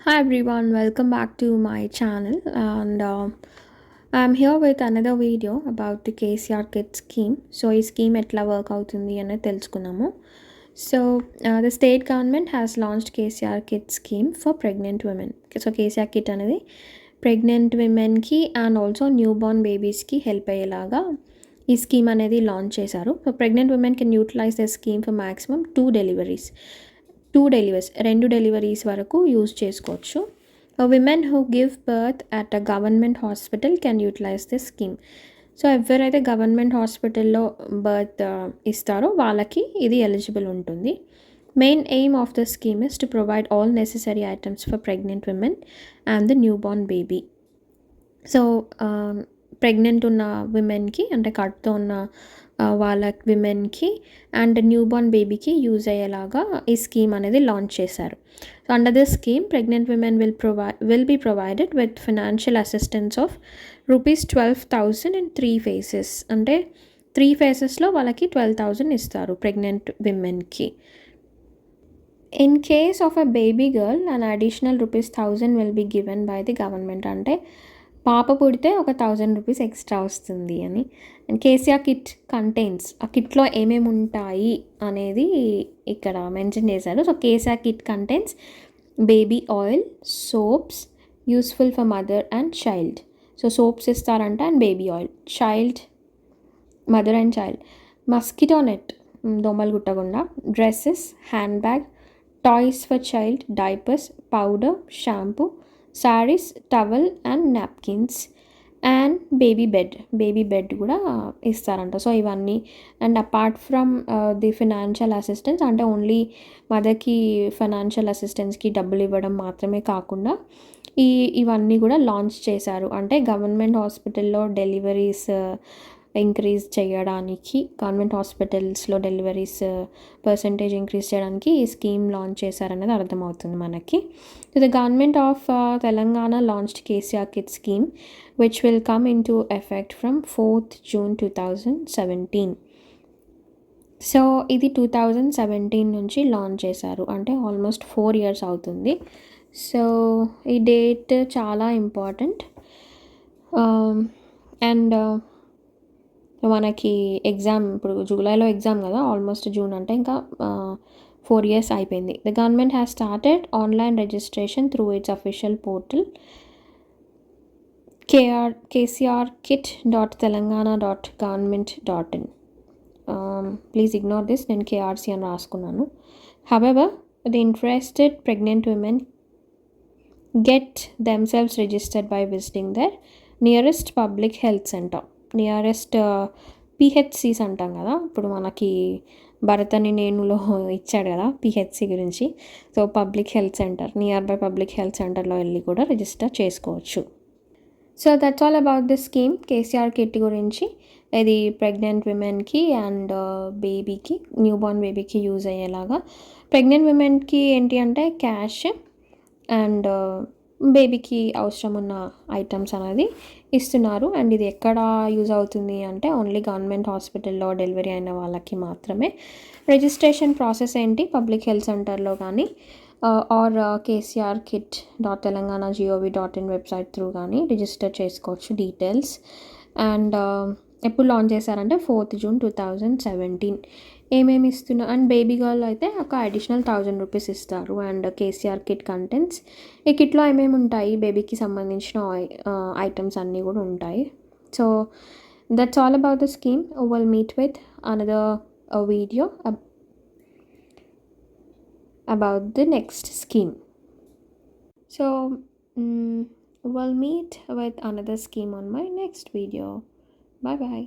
Hi everyone, welcome back to my channel and I'm here with another video about the KCR Kit scheme. So ఈ scheme ఎట్లా work అవుతుంది అనేది తెలుసుకున్నాము. So the state government has launched KCR Kit scheme for pregnant women. So KCR Kit అనేది pregnant womenకి and also newborn babiesకి help అయ్యేలాగా ఈ స్కీమ్ అనేది లాంచ్ చేశారు. So pregnant women can utilise the scheme for maximum 2 deliveries వరకు use చేసుకోవచ్చు. Women who give birth at a government hospital can utilise this scheme. So ఎవరైతే government హాస్పిటల్లో birth ఇస్తారో వాళ్ళకి ఇది ఎలిజిబుల్ ఉంటుంది. Main aim of the scheme is to provide all necessary items for pregnant women and the new born baby. So pregnant ఉన్న విమెన్కి అంటే కడుపుతో ఉన్న వాళ్ళ విమెన్కి అండ్ న్యూ బార్న్ బేబీకి యూజ్ అయ్యేలాగా ఈ స్కీమ్ అనేది లాంచ్ చేశారు. So under this scheme pregnant women will be provided with financial assistance of ₹12,000 in 3 phases. అంటే 3 phases వాళ్ళకి 12,000 ఇస్తారు ప్రెగ్నెంట్ విమెన్కి. In case of a baby girl an additional ₹1,000 will be given by the government. అంటే పాప పుడితే ఒక ₹1,000 extra వస్తుంది అని. అండ్ కేసీఆర్ కిట్ కంటైన్స్, ఆ కిట్లో ఏమేమి ఉంటాయి అనేది ఇక్కడ మెన్షన్ చేశారు. So KCR kit contains baby oil, soaps useful for mother and child. So soaps ఇస్తారంట and baby oil, mother and child, mosquito net దోమలు కుట్టకుండా, dresses, hand bag, toys for child, diapers, powder, shampoo, saris, towel and napkins and baby bed కూడా ఇస్తారంట. So ఇవన్నీ and apart from the financial assistance, అంటే only మదర్కి financial అసిస్టెన్స్కి డబ్బులు ఇవ్వడం మాత్రమే కాకుండా ఇవన్నీ కూడా లాంచ్ చేశారు. అంటే గవర్నమెంట్ హాస్పిటల్లో డెలివరీస్ ఇంక్రీజ్ చేయడానికి, గవర్నమెంట్ హాస్పిటల్స్లో డెలివరీస్ పర్సంటేజ్ ఇంక్రీజ్ చేయడానికి ఈ స్కీమ్ లాంచ్ చేశారనేది అర్థమవుతుంది మనకి. So the government of Telangana launched KCR kit scheme which will come in to effect from 4th June 2017. So ఇది 2017 నుంచి లాంచ్ చేశారు, అంటే ఆల్మోస్ట్ 4 years అవుతుంది. సో ఈ డేట్ చాలా ఇంపార్టెంట్. అండ్ మనకి ఎగ్జామ్ ఇప్పుడు జూలైలో ఎగ్జామ్ కదా, ఆల్మోస్ట్ జూన్ అంటే ఇంకా 4 years అయిపోయింది. The government has started online registration through its official portal kcrkit.telangana.government.in. Please ignore this, నేను కేఆర్సీ అని రాసుకున్నాను. However the interested pregnant women get themselves registered by visiting their nearest public health centre. Nearest PHCs అంటాం కదా, ఇప్పుడు మనకి భరతని నేనులో ఇచ్చాడు కదా PHC గురించి. So public health centre, near by public health సెంటర్లో వెళ్ళి కూడా రిజిస్టర్ చేసుకోవచ్చు. So that's all about this scheme KCR kit గురించి. ఇది ప్రెగ్నెంట్ విమెన్కి అండ్ బేబీకి, న్యూ బార్న్ బేబీకి యూజ్ అయ్యేలాగా. ప్రెగ్నెంట్ విమెన్కి ఏంటి అంటే క్యాష్ అండ్ బేబీకి అవసరం ఉన్న ఐటమ్స్ అనేది ఇస్తున్నారు. అండ్ ఇది ఎక్కడ యూజ్ అవుతుంది అంటే ఓన్లీ గవర్నమెంట్ హాస్పిటల్లో డెలివరీ అయిన వాళ్ళకి మాత్రమే. రిజిస్ట్రేషన్ ప్రాసెస్ ఏంటి, పబ్లిక్ హెల్త్ సెంటర్లో కానీ ఆర్ kcrkit.telangana.gov.in వెబ్సైట్ త్రూ కానీ రిజిస్టర్ చేసుకోవచ్చు డీటెయిల్స్. అండ్ ఎప్పుడు లాంచ్ చేశారంటే 4th June 2017. ఏమేమి ఇస్తున్నారు అండ్ బేబీ గర్ల్ అయితే ఒక అడిషనల్ ₹1,000 ఇస్తారు. అండ్ కేసీఆర్ కిట్ కంటెంట్స్, ఈ కిట్లో ఏమేమి ఉంటాయి, బేబీకి సంబంధించిన ఐటమ్స్ అన్నీ కూడా ఉంటాయి. So that's all about the scheme. Will meet with another video about the next scheme. So we'll meet with another scheme on my next video. Bye bye.